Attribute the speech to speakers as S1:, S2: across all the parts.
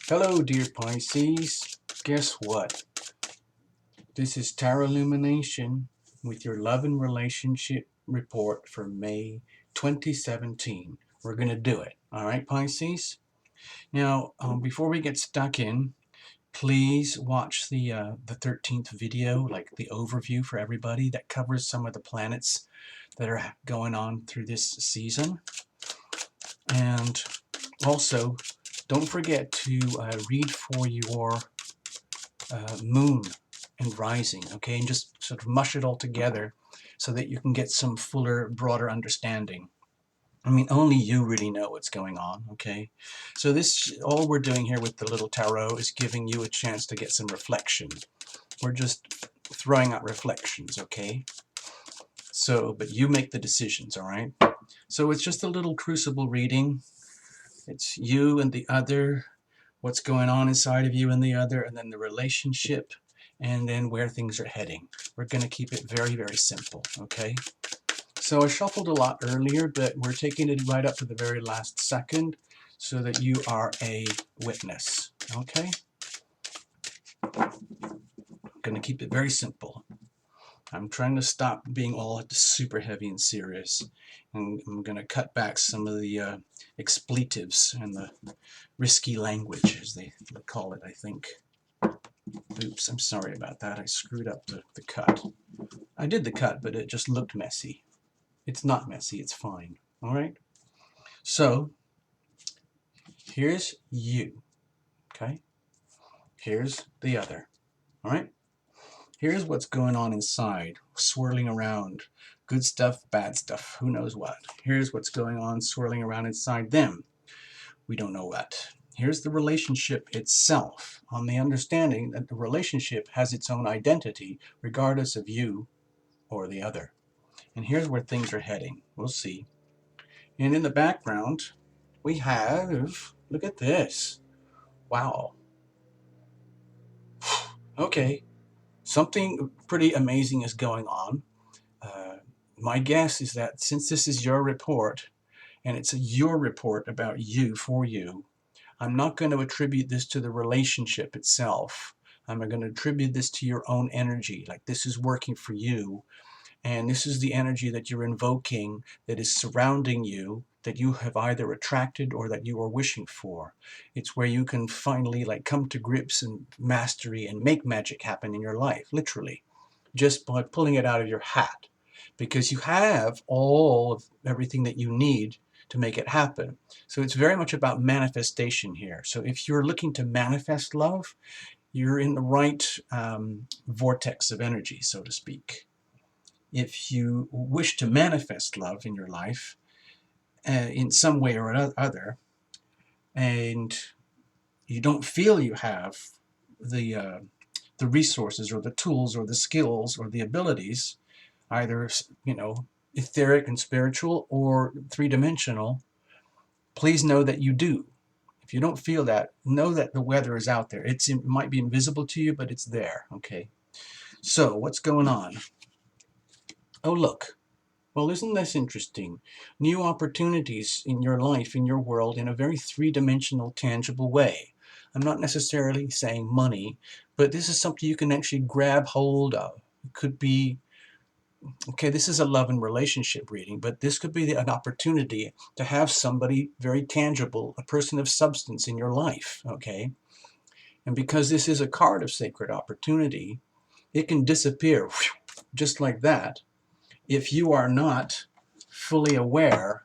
S1: Hello, dear Pisces. Guess what? This is Tarot Lumination with your love and relationship report for May 2017. We're going to do it. All right, Pisces? Now, before we get stuck in, please watch the 13th video, like the overview for everybody that covers some of the planets that are going on through this season. And also, don't forget to read for your moon and rising, okay, and just sort of mush it all together so that you can get some fuller, broader understanding. I mean, only you really know what's going on, okay? So this, all we're doing here with the little tarot is giving you a chance to get some reflection. We're just throwing out reflections, okay? So, but you make the decisions, all right? So it's just a little crucible reading. It's you and the other, what's going on inside of you and the other, and then the relationship, and then where things are heading. We're going to keep it very, very simple, okay? So I shuffled a lot earlier, but we're taking it right up to the very last second so that you are a witness, okay? I'm going to keep it very simple. I'm trying to stop being all super heavy and serious, and I'm going to cut back some of the expletives and the risky language, as they call it, I think. Oops, I'm sorry about that. I screwed up the cut. I did the cut, but it just looked messy. It's not messy, it's fine. All right? So, here's you, okay? Here's the other, all right? Here's what's going on inside, swirling around. Good stuff, bad stuff, who knows what. Here's what's going on, swirling around inside them. We don't know what. Here's the relationship itself, on the understanding that the relationship has its own identity, regardless of you or the other. And here's where things are heading. We'll see. And in the background, we have, look at this. Wow. Okay, something pretty amazing is going on. My guess is that since this is your report, and it's your report about you, for you, I'm not going to attribute this to the relationship itself. I'm going to attribute this to your own energy, like this is working for you, and this is the energy that you're invoking that is surrounding you, that you have either attracted or that you are wishing for. It's where you can finally like come to grips and mastery and make magic happen in your life, literally, just by pulling it out of your hat. Because you have all of everything that you need to make it happen. So it's very much about manifestation here. So if you're looking to manifest love, you're in the right vortex of energy, so to speak. If you wish to manifest love in your life in some way or other, and you don't feel you have the resources or the tools or the skills or the abilities, either etheric and spiritual or three-dimensional, please know that you do. If you don't feel that, know that the weather is out there. It might be invisible to you, but it's there. Okay. So what's going on? Oh, look. Well, isn't this interesting? New opportunities in your life, in your world, in a very three-dimensional, tangible way. I'm not necessarily saying money, but this is something you can actually grab hold of. It could be, okay, this is a love and relationship reading, but this could be an opportunity to have somebody very tangible, a person of substance in your life, okay? And because this is a card of sacred opportunity, it can disappear just like that if you are not fully aware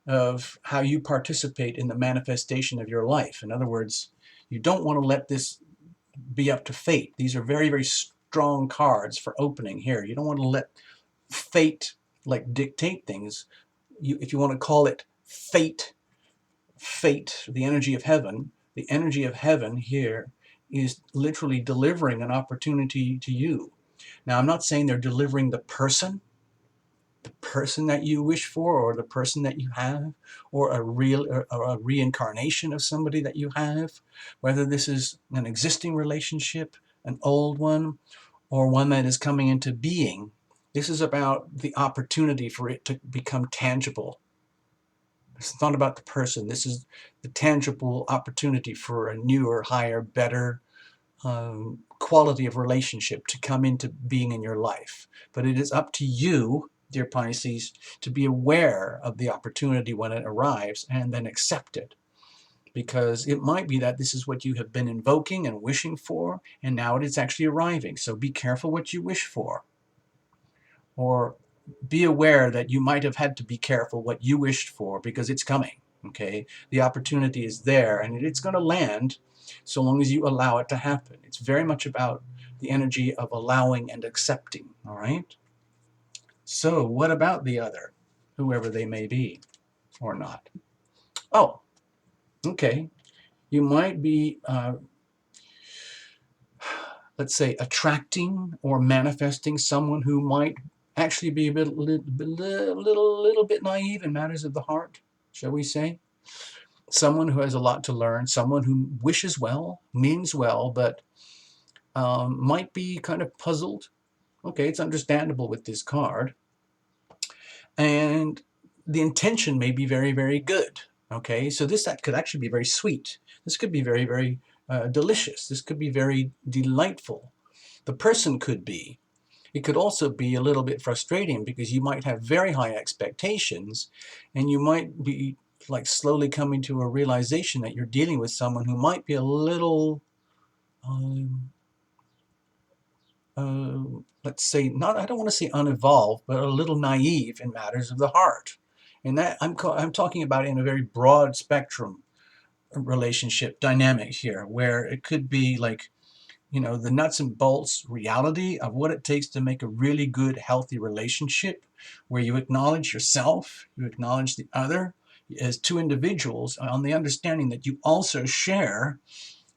S1: of how you participate in the manifestation of your life. In other words, you don't want to let this be up to fate. These are very, very strong cards for opening here. You don't want to let fate like dictate things. If you want to call it fate, the energy of heaven here is literally delivering an opportunity to you. Now, I'm not saying they're delivering the person that you wish for, or the person that you have, or a reincarnation of somebody that you have, whether this is an existing relationship, an old one, or one that is coming into being. This is about the opportunity for it to become tangible. It's not about the person. This is the tangible opportunity for a newer, higher, better quality of relationship to come into being in your life. But it is up to you, dear Pisces, to be aware of the opportunity when it arrives and then accept it. Because it might be that this is what you have been invoking and wishing for, and now it is actually arriving. So be careful what you wish for. Or be aware that you might have had to be careful what you wished for because it's coming. Okay, the opportunity is there and it's going to land so long as you allow it to happen. It's very much about the energy of allowing and accepting. All right, so what about the other, whoever they may be or not? Oh, okay, you might be let's say attracting or manifesting someone who might actually be a little bit naive in matters of the heart, shall we say? Someone who has a lot to learn, someone who wishes well, means well, but might be kind of puzzled. Okay, it's understandable with this card. And the intention may be very, very good. Okay, so that could actually be very sweet. This could be very, very delicious. This could be very delightful. The person could be. It could also be a little bit frustrating because you might have very high expectations and you might be like slowly coming to a realization that you're dealing with someone who might be a little, let's say, not, I don't want to say unevolved, but a little naive in matters of the heart. And that I'm talking about in a very broad spectrum relationship dynamic here, where it could be like, the nuts and bolts reality of what it takes to make a really good, healthy relationship where you acknowledge yourself, you acknowledge the other as two individuals on the understanding that you also share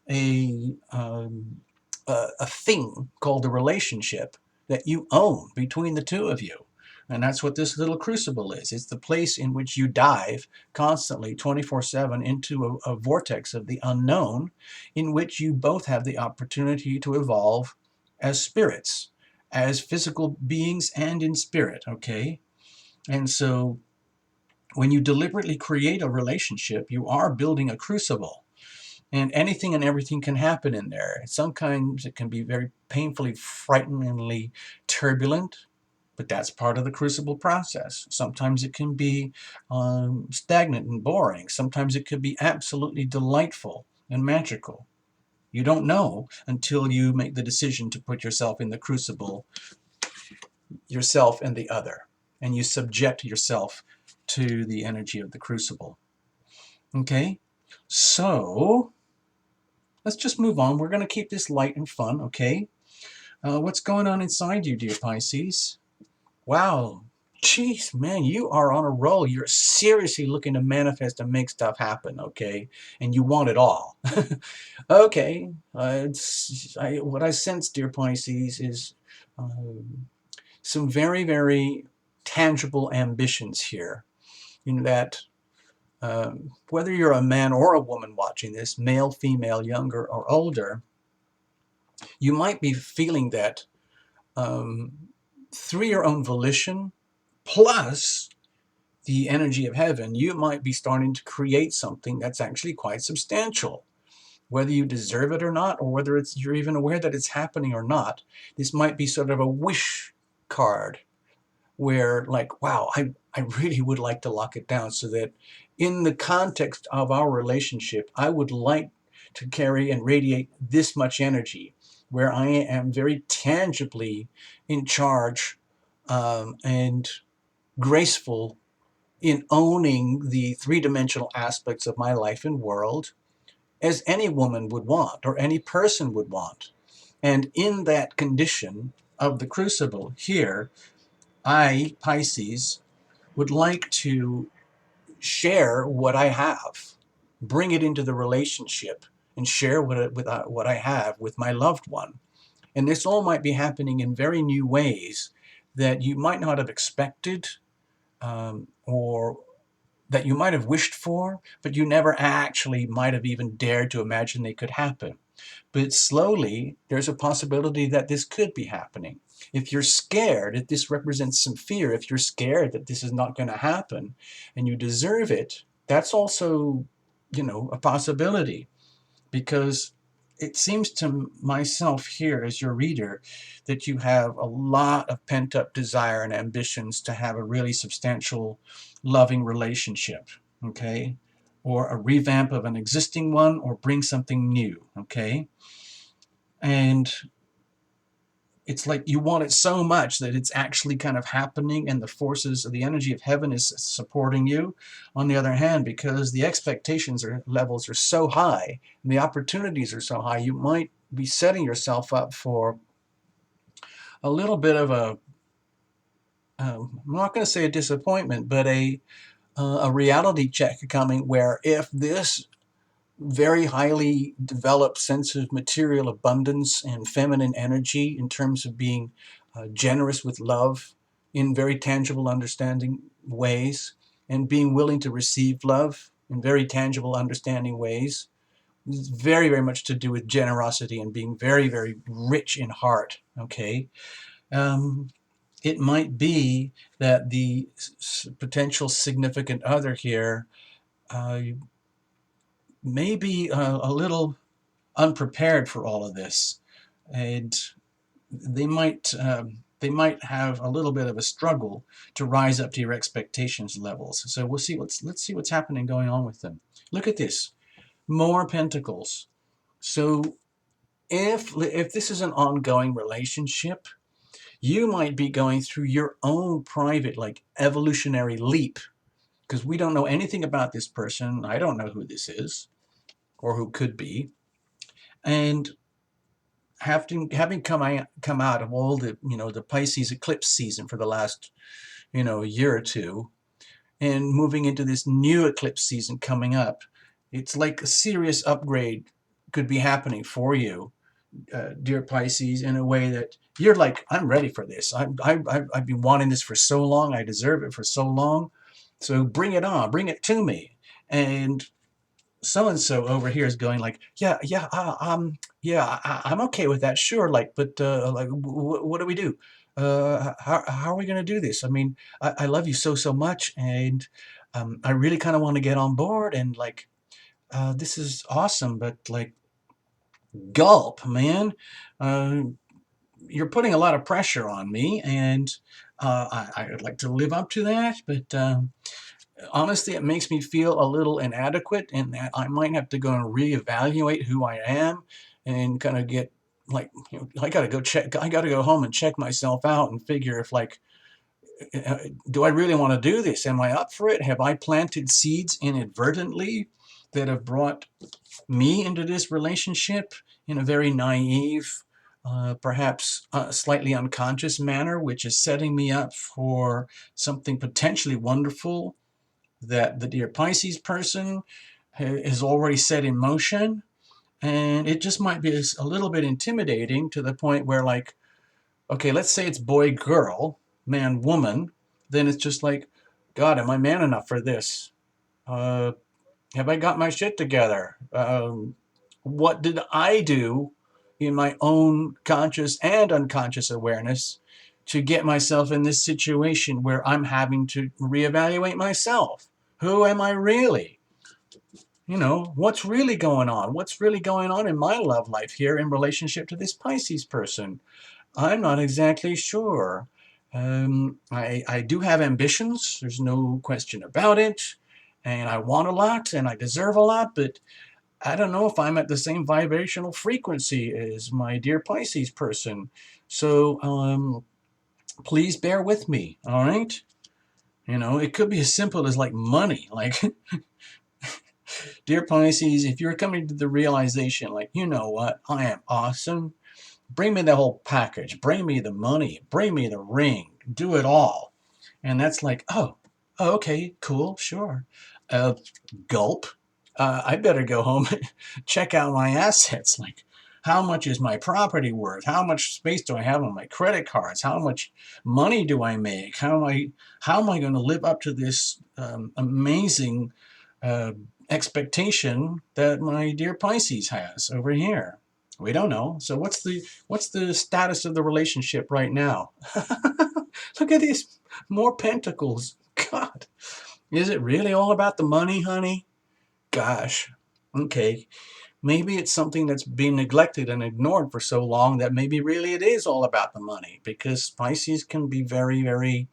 S1: a, um, a thing called a relationship that you own between the two of you. And that's what this little crucible is. It's the place in which you dive constantly, 24/7, into a vortex of the unknown, in which you both have the opportunity to evolve as spirits, as physical beings and in spirit, okay? And so when you deliberately create a relationship, you are building a crucible. And anything and everything can happen in there. Sometimes it can be very painfully, frighteningly turbulent, but that's part of the crucible process. Sometimes it can be stagnant and boring. Sometimes it could be absolutely delightful and magical. You don't know until you make the decision to put yourself in the crucible, yourself and the other, and you subject yourself to the energy of the crucible. Okay? So, let's just move on. We're going to keep this light and fun, okay? What's going on inside you, dear Pisces? Wow. Jeez, man, you are on a roll. You're seriously looking to manifest and make stuff happen, okay? And you want it all. Okay. What I sense, dear Pisces, is some very, very tangible ambitions here. In that whether you're a man or a woman watching this, male, female, younger, or older, you might be feeling that through your own volition, plus the energy of heaven, you might be starting to create something that's actually quite substantial. Whether you deserve it or not, or whether you're even aware that it's happening or not, this might be sort of a wish card where, like, wow, I really would like to lock it down so that in the context of our relationship, I would like to carry and radiate this much energy where I am very tangibly in charge and graceful in owning the three-dimensional aspects of my life and world as any woman would want or any person would want. And in that condition of the crucible here, I, Pisces, would like to share what I have, bring it into the relationship, and share what I have with my loved one. And this all might be happening in very new ways that you might not have expected, or that you might have wished for, but you never actually might have even dared to imagine they could happen. But slowly, there's a possibility that this could be happening. If you're scared, if this represents some fear, if you're scared that this is not going to happen and you deserve it, That's also, a possibility, because it seems to myself here as your reader that you have a lot of pent-up desire and ambitions to have a really substantial, loving relationship, okay? Or a revamp of an existing one, or bring something new, okay? And it's like you want it so much that it's actually kind of happening, and the forces of the energy of heaven is supporting you. On the other hand, because the expectations or levels are so high and the opportunities are so high, you might be setting yourself up for a little bit of I'm not going to say a disappointment, but a reality check coming, where if this very highly developed sense of material abundance and feminine energy, in terms of being generous with love in very tangible, understanding ways, and being willing to receive love in very tangible, understanding ways. It's very, very much to do with generosity and being very, very rich in heart. Okay. Um, it might be that the potential significant other here may be a little unprepared for all of this, and they might have a little bit of a struggle to rise up to your expectations levels. So let's see what's happening going on with them. Look at this, more pentacles. So if this is an ongoing relationship, you might be going through your own private, like, evolutionary leap, because we don't know anything about this person. I don't know who this is or who could be. And having come out of all the the Pisces eclipse season for the last year or two, and moving into this new eclipse season coming up, it's like a serious upgrade could be happening for you, dear Pisces, in a way that you're like, I'm ready for this. I've been wanting this for so long. I deserve it for so long. So bring it on, bring it to me. And so and so over here is going like, yeah, yeah, yeah, I'm okay with that, sure. Like, but like, what do we do? How are we going to do this? I mean, I love you so much, and I really kind of want to get on board, and like, this is awesome, but like, gulp, man. Uh, you're putting a lot of pressure on me, and I would like to live up to that, but honestly, it makes me feel a little inadequate, and that I might have to go and reevaluate who I am, and kind of get like, I got to go check. I got to go home and check myself out and figure if, like, do I really want to do this? Am I up for it? Have I planted seeds inadvertently that have brought me into this relationship in a very naive, perhaps slightly unconscious manner, which is setting me up for something potentially wonderful that the dear Pisces person has already set in motion? And it just might be a little bit intimidating, to the point where, like, okay, let's say it's boy, girl, man, woman. Then it's just like, God, am I man enough for this? Uh, have I got my shit together? What did I do in my own conscious and unconscious awareness to get myself in this situation where I'm having to reevaluate myself? Who am I really? What's really going on? What's really going on in my love life here in relationship to this Pisces person? I'm not exactly sure. I do have ambitions. There's no question about it. And I want a lot and I deserve a lot, but I don't know if I'm at the same vibrational frequency as my dear Pisces person. So please bear with me, all right? It could be as simple as, like, money. Like, dear Pisces, if you're coming to the realization, like, you know what, I am awesome, bring me the whole package. Bring me the money. Bring me the ring. Do it all. And that's like, oh, okay, cool, sure. Uh, Gulp. I better go home and check out my assets. Like, how much is my property worth? How much space do I have on my credit cards? How much money do I make? How am I going to live up to this amazing uh, expectation that my dear Pisces has over here? We don't know. So what's the status of the relationship right now? Look at these, more pentacles. God. Is it really all about the money, honey? Gosh. Okay. Maybe it's something that's been neglected and ignored for so long that maybe really it is all about the money, because Pisces can be very, very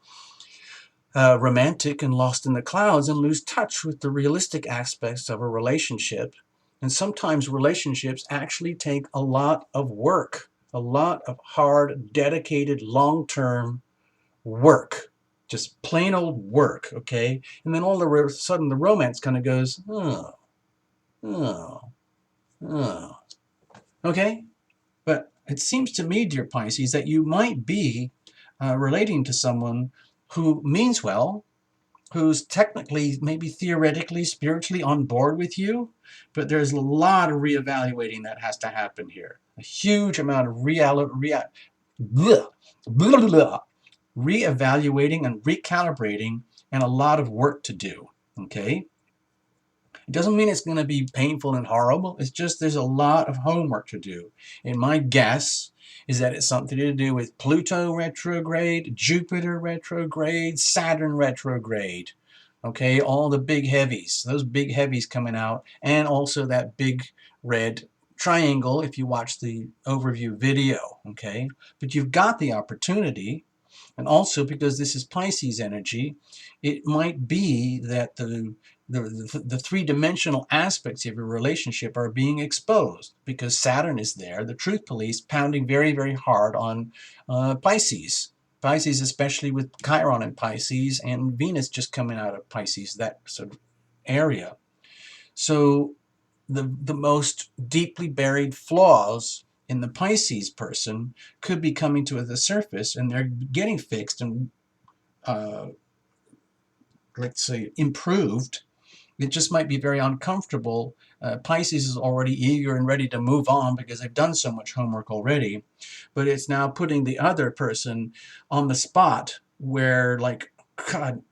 S1: romantic and lost in the clouds and lose touch with the realistic aspects of a relationship. And sometimes relationships actually take a lot of work, a lot of hard, dedicated, long-term work, just plain old work, okay? And then all of a sudden the romance kind of goes, oh, oh, oh, okay? But it seems to me, dear Pisces, that you might be relating to someone who means well, who's technically, maybe theoretically, spiritually on board with you, but there's a lot of reevaluating that has to happen here. A huge amount of reevaluating and recalibrating, and a lot of work to do, okay? It doesn't mean it's going to be painful and horrible. It's just there's a lot of homework to do. And my guess is that it's something to do with Pluto retrograde, Jupiter retrograde, Saturn retrograde. Okay, all the big heavies, those big heavies coming out, and also that big red triangle if you watch the overview video. Okay, but you've got the opportunity. And also, because this is Pisces energy, it might be that the three-dimensional aspects of your relationship are being exposed, because Saturn is there, the truth police, pounding very, very hard on Pisces. Pisces, especially with Chiron in Pisces and Venus just coming out of Pisces, that sort of area. So the most deeply buried flaws in the Pisces person could be coming to the surface, and they're getting fixed and, let's say, improved. It just might be very uncomfortable. Pisces is already eager and ready to move on because they've done so much homework already, but it's now putting the other person on the spot where, like, God,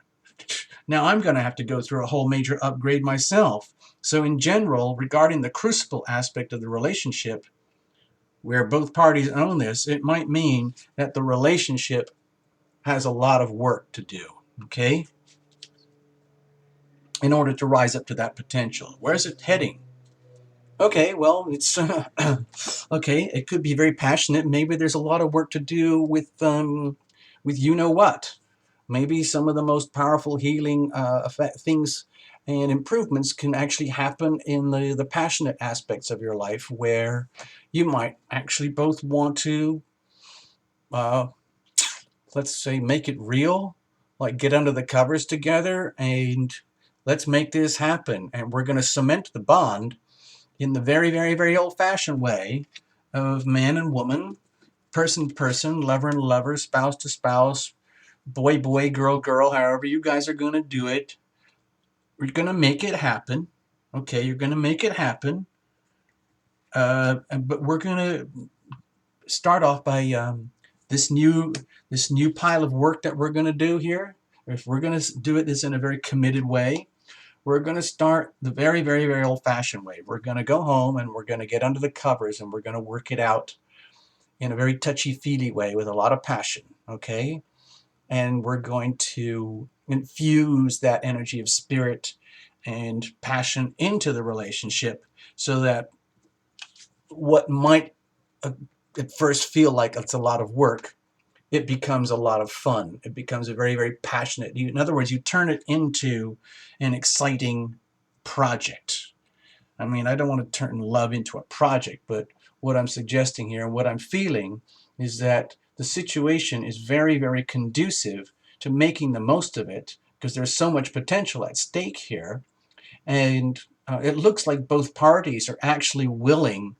S1: now I'm going to have to go through a whole major upgrade myself. So in general, regarding the crucible aspect of the relationship, where both parties own this, it might mean that the relationship has a lot of work to do, okay, in order to rise up to that potential. Where's it heading? Okay, well, it's okay. It could be very passionate. Maybe there's a lot of work to do with you know what. Maybe some of the most powerful healing things and improvements can actually happen in the passionate aspects of your life, where you might actually both want to, uh, let's say, make it real, like get under the covers together and let's make this happen. And we're going to cement the bond in the very, very, very old-fashioned way of man and woman, person to person, lover and lover, spouse to spouse, boy, boy, girl, girl, however you guys are going to do it. We're going to make it happen. Okay, you're going to make it happen. But we're going to start off by this new pile of work that we're going to do here. If we're going to do it this in a very committed way, we're going to start the very, very, very old-fashioned way. We're going to go home and we're going to get under the covers and we're going to work it out in a very touchy-feely way with a lot of passion, okay? And we're going to infuse that energy of spirit and passion into the relationship, so that what might at first feel like it's a lot of work, it becomes a lot of fun. It becomes a very, very passionate. In other words, you turn it into an exciting project. I mean, I don't want to turn love into a project, but what I'm suggesting here and what I'm feeling is that the situation is very, very conducive to making the most of it, because there's so much potential at stake here. And it looks like both parties are actually willing,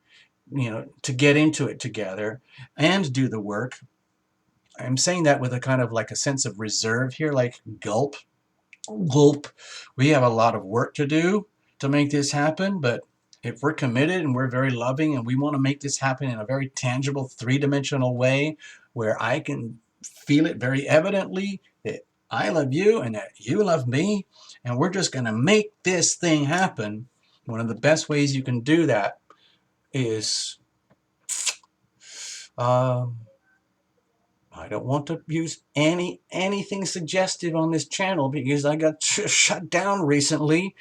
S1: to get into it together and do the work. I'm saying that with a kind of like a sense of reserve here, like gulp, gulp. We have a lot of work to do to make this happen, but if we're committed and we're very loving and we want to make this happen in a very tangible, three-dimensional way, where I can feel it very evidently that I love you and that you love me, and we're just going to make this thing happen, one of the best ways you can do that is, um, I don't want to use anything suggestive on this channel because I got shut down recently.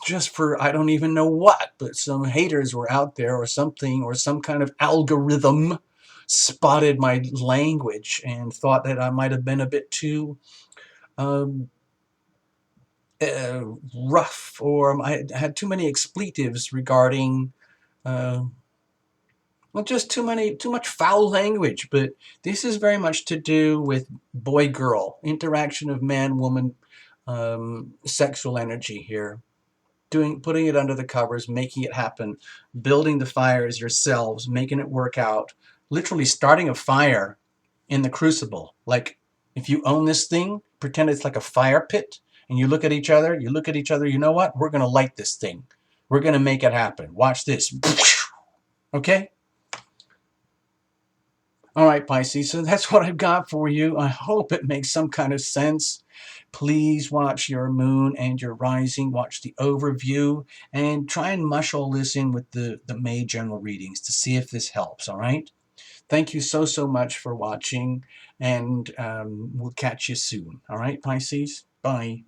S1: Just for I don't even know what, but some haters were out there or something, or some kind of algorithm spotted my language and thought that I might have been a bit too um, rough, or I had too many expletives regarding uh, well, just too much foul language. But this is very much to do with boy-girl interaction of man, woman, sexual energy here. Putting it under the covers, making it happen, building the fires yourselves, making it work out, literally starting a fire in the crucible. Like, if you own this thing, pretend it's like a fire pit, and you look at each other, you know what? We're going to light this thing. We're going to make it happen. Watch this. Okay? All right, Pisces, so that's what I've got for you. I hope it makes some kind of sense. Please watch your moon and your rising, watch the overview, and try and mush all this in with the May general readings to see if this helps, all right? Thank you so much for watching, and we'll catch you soon. All right, Pisces? Bye.